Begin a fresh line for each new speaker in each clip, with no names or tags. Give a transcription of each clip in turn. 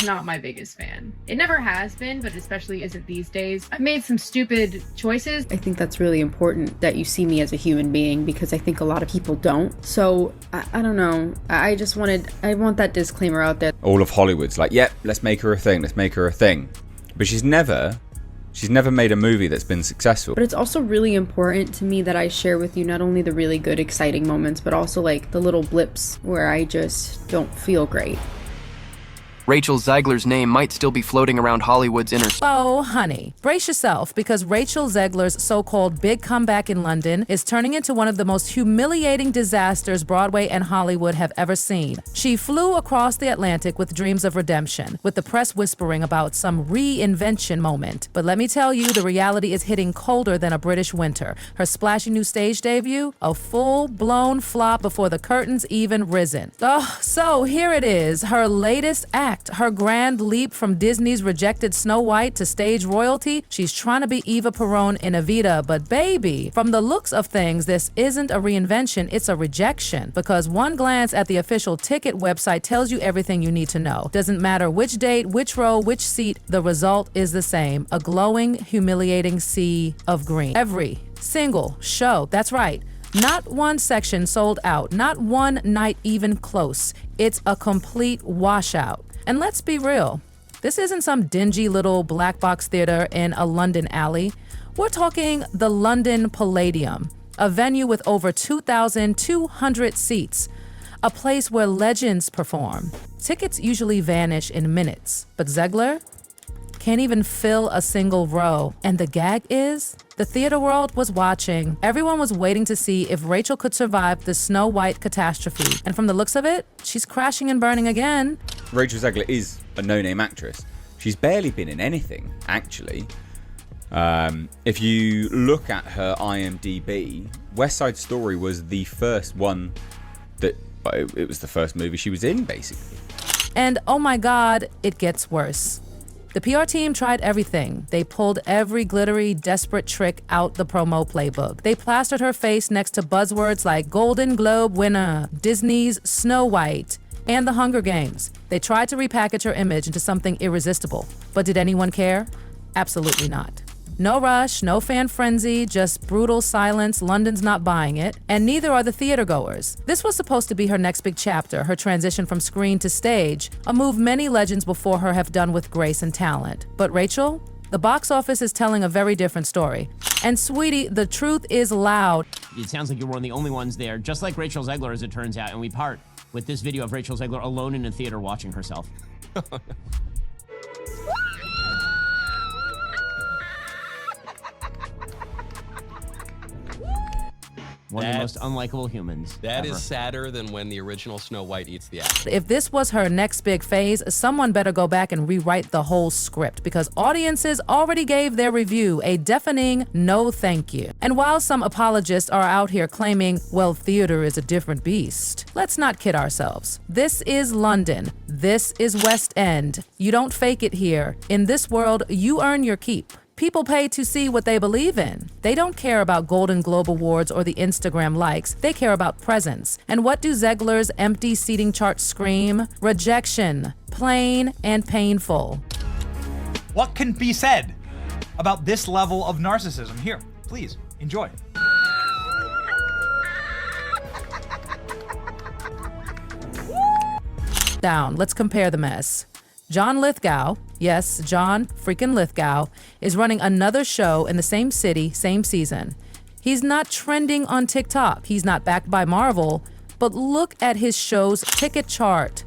not my biggest fan. It never has been, but especially isn't these days. I've made some stupid choices.
I think that's really important that you see me as a human being, because I think a lot of people don't. So I don't know. I want that disclaimer out there.
All of Hollywood's like, yep, let's make her a thing. Let's make her a thing. But she's never made a movie that's been successful.
But it's also really important to me that I share with you not only the really good, exciting moments, but also like the little blips where I just don't feel great.
Rachel Zegler's name might still be floating around Hollywood's inner...
Oh, honey, brace yourself, because Rachel Zegler's so-called big comeback in London is turning into one of the most humiliating disasters Broadway and Hollywood have ever seen. She flew across the Atlantic with dreams of redemption, with the press whispering about some reinvention moment. But let me tell you, the reality is hitting colder than a British winter. Her splashy new stage debut, a full-blown flop before the curtains even risen. Oh, so here it is, her latest act. Her grand leap from Disney's rejected Snow White to stage royalty. She's trying to be Eva Peron in Evita, but baby, from the looks of things, this isn't a reinvention, it's a rejection. Because one glance at the official ticket website tells you everything you need to know. Doesn't matter which date, which row, which seat, the result is the same. A glowing, humiliating sea of green. Every single show, that's right. Not one section sold out, not one night even close. It's a complete washout. And let's be real, this isn't some dingy little black box theater in a London alley. We're talking the London Palladium, a venue with over 2,200 seats, a place where legends perform. Tickets usually vanish in minutes, but Zegler can't even fill a single row. And the gag is, the theater world was watching. Everyone was waiting to see if Rachel could survive the Snow White catastrophe. And from the looks of it, she's crashing and burning again.
Rachel Zegler is a no-name actress. She's barely been in anything, actually. If you look at her IMDb, West Side Story was the first one that... it was the first movie she was in, basically.
And oh my God, it gets worse. The PR team tried everything. They pulled every glittery, desperate trick out the promo playbook. They plastered her face next to buzzwords like Golden Globe winner, Disney's Snow White, and the Hunger Games. They tried to repackage her image into something irresistible. But did anyone care? Absolutely not. No rush, no fan frenzy, just brutal silence. London's not buying it, and neither are the theater goers. This was supposed to be her next big chapter, her transition from screen to stage, a move many legends before her have done with grace and talent. But Rachel? The box office is telling a very different story. And sweetie, the truth is loud.
It sounds like you're one of the only ones there, just like Rachel Zegler, as it turns out, and we part with this video of Rachel Zegler alone in a theater watching herself. One of the most unlikable humans
That
ever.
is sadder than when the original Snow White eats the apple.
If this was her next big phase, someone better go back and rewrite the whole script, because audiences already gave their review a deafening no thank you. And while some apologists are out here claiming, well, theater is a different beast, let's not kid ourselves. This is London. This is West End. You don't fake it here. In this world, you earn your keep. People pay to see what they believe in. They don't care about Golden Globe Awards or the Instagram likes. They care about presence. And what do Zegler's empty seating charts scream? Rejection. Plain and painful.
What can be said about this level of narcissism? Here, please, enjoy.
Down. Let's compare the mess. John Lithgow, yes, John freaking Lithgow, is running another show in the same city, same season. He's not trending on TikTok. He's not backed by Marvel, but look at his show's ticket chart.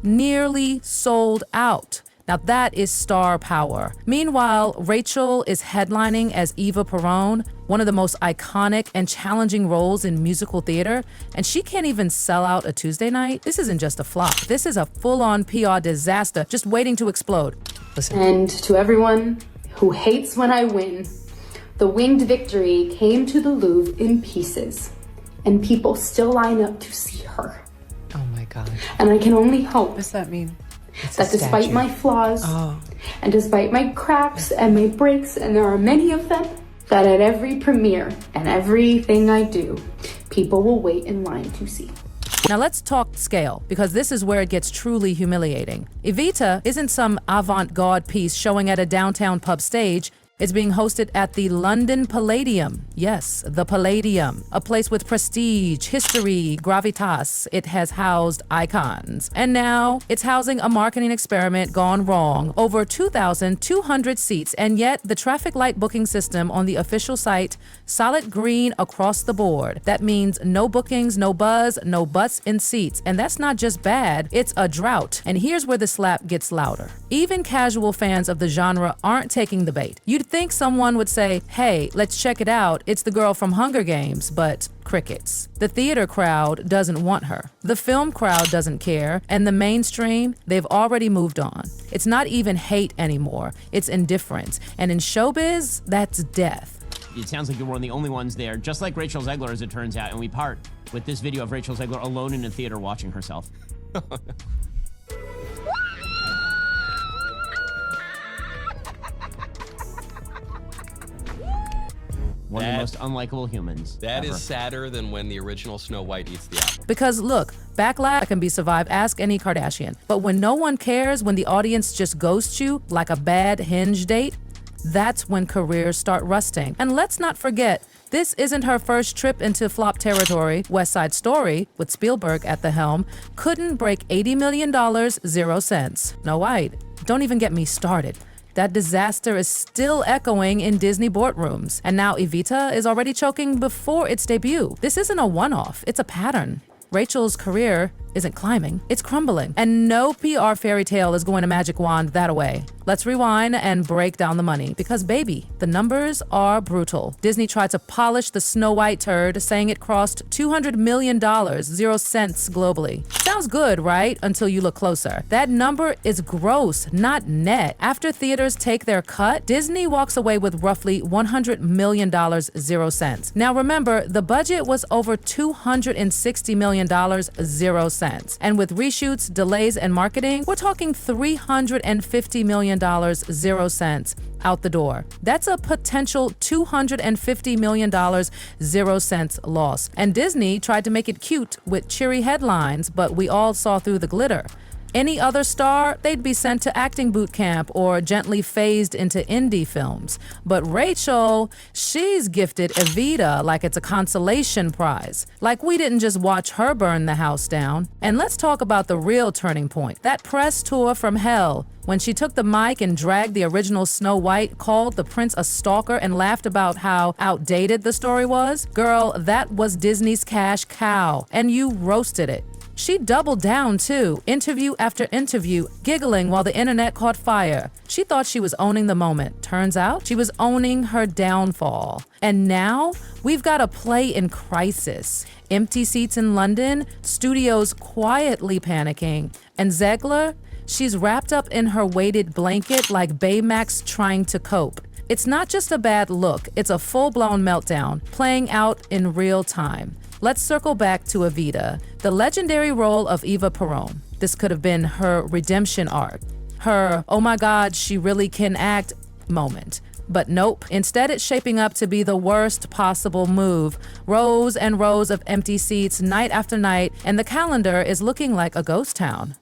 Nearly sold out. Now that is star power. Meanwhile, Rachel is headlining as Eva Peron, one of the most iconic and challenging roles in musical theater, and she can't even sell out a Tuesday night. This isn't just a flop. This is a full-on PR disaster just waiting to explode.
Listen. And to everyone who hates when I win, the winged victory came to the Louvre in pieces, and people still line up to see her.
Oh my God.
And I can only hope.
What does that mean?
That despite my flaws, and despite my cracks and my breaks, and there are many of them, that at every premiere and everything I do, people will wait in line to see.
Now let's talk scale, because this is where it gets truly humiliating. Evita isn't some avant-garde piece showing at a downtown pub stage. It's being hosted at the London Palladium. Yes, the Palladium. A place with prestige, history, gravitas. It has housed icons. And now it's housing a marketing experiment gone wrong. Over 2,200 seats, and yet the traffic light booking system on the official site, solid green across the board. That means no bookings, no buzz, no butts in seats. And that's not just bad, it's a drought. And here's where the slap gets louder. Even casual fans of the genre aren't taking the bait. You'd think someone would say, hey, let's check it out. It's the girl from Hunger Games, but crickets. The theater crowd doesn't want her. The film crowd doesn't care. And the mainstream, they've already moved on. It's not even hate anymore. It's indifference. And in showbiz, that's death.
It sounds like you're one of the only ones there, just like Rachel Zegler, as it turns out, and we part with this video of Rachel Zegler alone in a theater watching herself. One of the most unlikable humans.
That
ever.
is sadder than when the original Snow White eats the apple.
Because look, backlash can be survived, ask any Kardashian. But when no one cares, when the audience just ghosts you like a bad Hinge date, that's when careers start rusting. And let's not forget, this isn't her first trip into flop territory. West Side Story, with Spielberg at the helm, couldn't break $80 million, 0 cents. No, don't even get me started. That disaster is still echoing in Disney boardrooms. And now Evita is already choking before its debut. This isn't a one-off, it's a pattern. Rachel's career isn't climbing, it's crumbling. And no PR fairy tale is going to magic wand that away. Let's rewind and break down the money, because baby, the numbers are brutal. Disney tried to polish the Snow White turd, saying it crossed $200 million, 0 cents globally. Sounds good, right? Until you look closer. That number is gross, not net. After theaters take their cut, Disney walks away with roughly $100 million, 0 cents. Now remember, the budget was over $260 million, 0 cents. And with reshoots, delays, and marketing, we're talking $350 million, 0 cents out the door. That's a potential $250 million, 0 cents loss. And Disney tried to make it cute with cheery headlines, but we all saw through the glitter. Any other star, they'd be sent to acting boot camp or gently phased into indie films. But Rachel, she's gifted Evita like it's a consolation prize. Like we didn't just watch her burn the house down. And let's talk about the real turning point. That press tour from hell, when she took the mic and dragged the original Snow White, called the prince a stalker, and laughed about how outdated the story was. Girl, that was Disney's cash cow, and you roasted it. She doubled down too, interview after interview, giggling while the internet caught fire. She thought she was owning the moment. Turns out she was owning her downfall. And now we've got a play in crisis. Empty seats in London, studios quietly panicking, and Zegler, she's wrapped up in her weighted blanket like Baymax trying to cope. It's not just a bad look, it's a full-blown meltdown, playing out in real time. Let's circle back to Evita, the legendary role of Eva Perón. This could have been her redemption arc, her oh my god, she really can act moment. But nope, instead it's shaping up to be the worst possible move. Rows and rows of empty seats night after night, and the calendar is looking like a ghost town.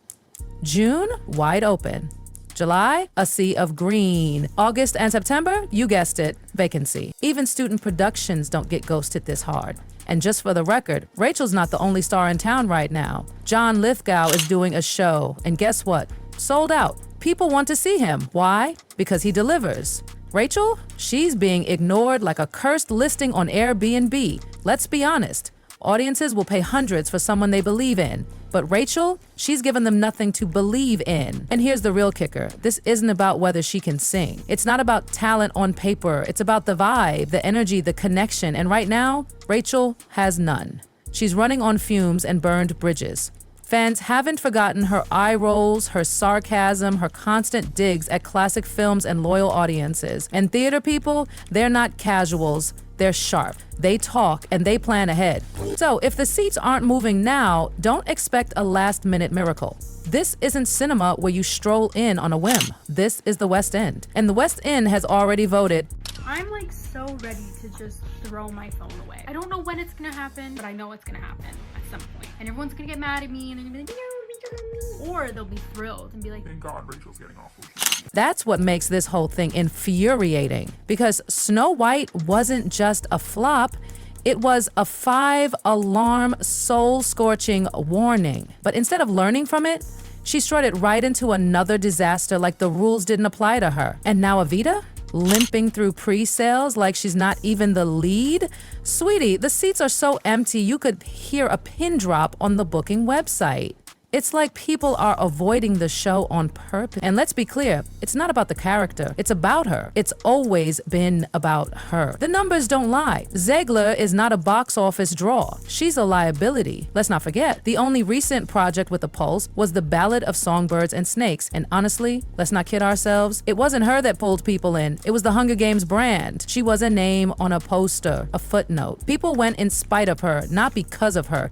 June, wide open. July, a sea of green. August and September, you guessed it, vacancy. Even student productions don't get ghosted this hard. And just for the record, Rachel's not the only star in town right now. John Lithgow is doing a show, and guess what? Sold out. People want to see him. Why? Because he delivers. Rachel, she's being ignored like a cursed listing on Airbnb. Let's be honest. Audiences will pay hundreds for someone they believe in. But Rachel, she's given them nothing to believe in. And here's the real kicker. This isn't about whether she can sing. It's not about talent on paper. It's about the vibe, the energy, the connection. And right now, Rachel has none. She's running on fumes and burned bridges. Fans haven't forgotten her eye rolls, her sarcasm, her constant digs at classic films and loyal audiences. And theater people, they're not casuals. They're sharp. They talk and they plan ahead. So if the seats aren't moving now, don't expect a last-minute miracle. This isn't cinema where you stroll in on a whim. This is the West End. And the West End has already voted
I'm like so ready to just throw my phone away. I don't know when it's gonna happen, but I know it's gonna happen at some point. And everyone's gonna get mad at me and they're gonna be like, or they'll be thrilled and be like, thank God Rachel's getting off social media.
That's what makes this whole thing infuriating, because Snow White wasn't just a flop, it was a 5-alarm, soul-scorching warning. But instead of learning from it, she strutted right into another disaster like the rules didn't apply to her. And now Evita? Limping through pre-sales like she's not even the lead? Sweetie, the seats are so empty you could hear a pin drop on the booking website. It's like people are avoiding the show on purpose. And let's be clear, it's not about the character, it's about her. It's always been about her. The numbers don't lie. Zegler is not a box office draw. She's a liability. Let's not forget, the only recent project with a pulse was The Ballad of Songbirds and Snakes. And honestly, let's not kid ourselves, it wasn't her that pulled people in. It was the Hunger Games brand. She was a name on a poster, a footnote. People went in spite of her, not because of her.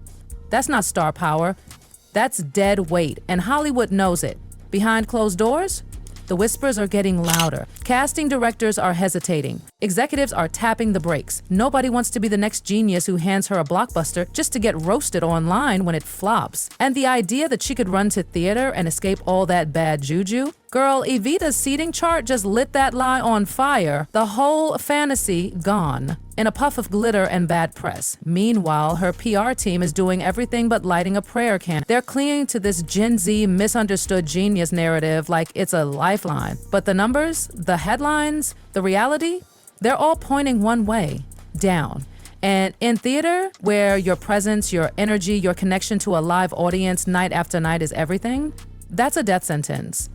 That's not star power. That's dead weight, and Hollywood knows it. Behind closed doors, the whispers are getting louder. Casting directors are hesitating. Executives are tapping the brakes. Nobody wants to be the next genius who hands her a blockbuster just to get roasted online when it flops. And the idea that she could run to theater and escape all that bad juju? Girl, Evita's seating chart just lit that lie on fire. The whole fantasy gone. In a puff of glitter and bad press. Meanwhile, her PR team is doing everything but lighting a prayer can. They're clinging to this Gen Z misunderstood genius narrative like it's a lifeline. But the numbers, the headlines, the reality, they're all pointing one way, down. And in theater, where your presence, your energy, your connection to a live audience night after night is everything, that's a death sentence.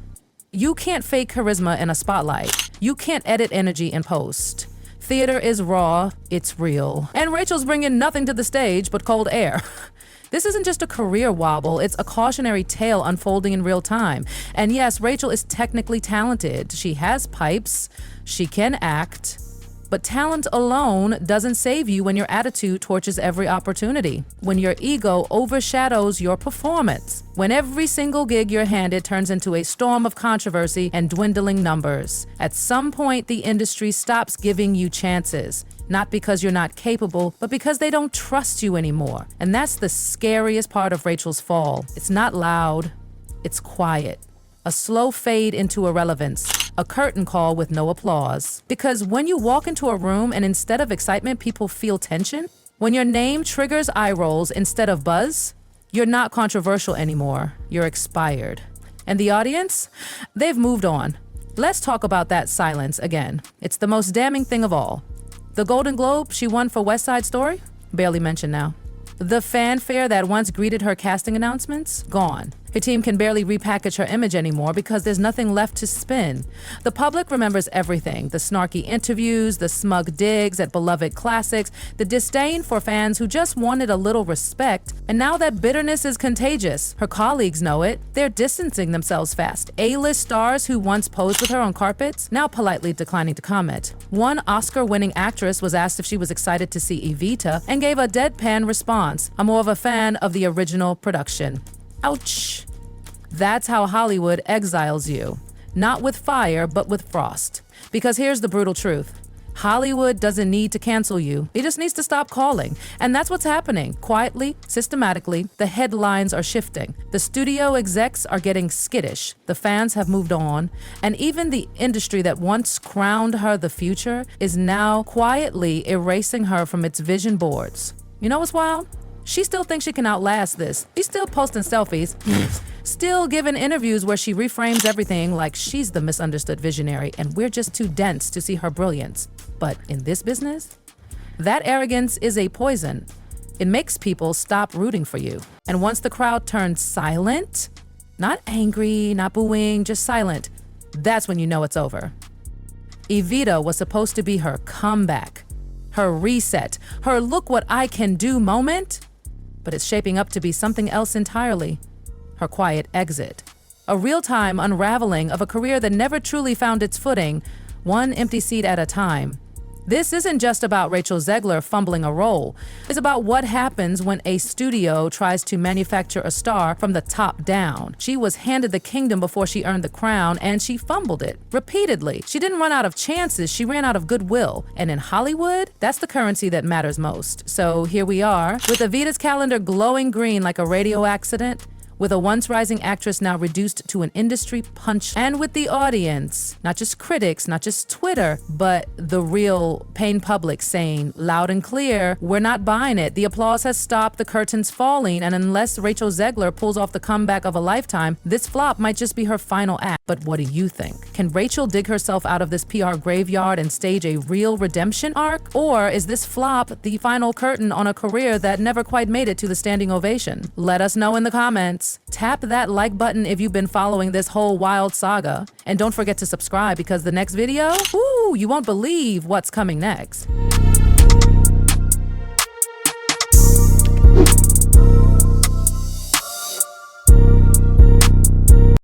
You can't fake charisma in a spotlight. You can't edit energy in post. Theater is raw, it's real. And Rachel's bringing nothing to the stage but cold air. This isn't just a career wobble, it's a cautionary tale unfolding in real time. And yes, Rachel is technically talented. She has pipes, she can act, but talent alone doesn't save you when your attitude torches every opportunity, when your ego overshadows your performance, when every single gig you're handed turns into a storm of controversy and dwindling numbers. At some point, the industry stops giving you chances, not because you're not capable, but because they don't trust you anymore. And that's the scariest part of Rachel's fall. It's not loud, it's quiet. A slow fade into irrelevance, a curtain call with no applause. Because when you walk into a room and instead of excitement, people feel tension, when your name triggers eye rolls instead of buzz, you're not controversial anymore, you're expired. And the audience? They've moved on. Let's talk about that silence again. It's the most damning thing of all. The Golden Globe she won for West Side Story? Barely mentioned now. The fanfare that once greeted her casting announcements? Gone. Her team can barely repackage her image anymore because there's nothing left to spin. The public remembers everything. The snarky interviews, the smug digs at beloved classics, the disdain for fans who just wanted a little respect. And now that bitterness is contagious. Her colleagues know it. They're distancing themselves fast. A-list stars who once posed with her on carpets, now politely declining to comment. One Oscar-winning actress was asked if she was excited to see Evita and gave a deadpan response. I'm more of a fan of the original production. Ouch. That's how Hollywood exiles you. Not with fire, but with frost. Because here's the brutal truth. Hollywood doesn't need to cancel you. It just needs to stop calling. And that's what's happening. Quietly, systematically, the headlines are shifting. The studio execs are getting skittish. The fans have moved on. And even the industry that once crowned her the future is now quietly erasing her from its vision boards. You know what's wild? She still thinks she can outlast this. She's still posting selfies, still giving interviews where she reframes everything like she's the misunderstood visionary and we're just too dense to see her brilliance. But in this business, that arrogance is a poison. It makes people stop rooting for you. And once the crowd turns silent, not angry, not booing, just silent, that's when you know it's over. Evita was supposed to be her comeback, her reset, her look what I can do moment. But it's shaping up to be something else entirely. Her quiet exit. A real-time unraveling of a career that never truly found its footing, one empty seat at a time. This isn't just about Rachel Zegler fumbling a role. It's about what happens when a studio tries to manufacture a star from the top down. She was handed the kingdom before she earned the crown, and she fumbled it repeatedly. She didn't run out of chances, she ran out of goodwill. And in Hollywood, that's the currency that matters most. So here we are, with Evita's calendar glowing green like a radio accident, with a once rising actress now reduced to an industry punch, and with the audience, not just critics, not just Twitter, but the real paying public saying loud and clear, we're not buying it. The applause has stopped, the curtain's falling, and unless Rachel Zegler pulls off the comeback of a lifetime, this flop might just be her final act. But what do you think? Can Rachel dig herself out of this PR graveyard and stage a real redemption arc? Or is this flop the final curtain on a career that never quite made it to the standing ovation? Let us know in the comments. Tap that like button if you've been following this whole wild saga. And don't forget to subscribe because the next video, ooh, you won't believe what's coming next.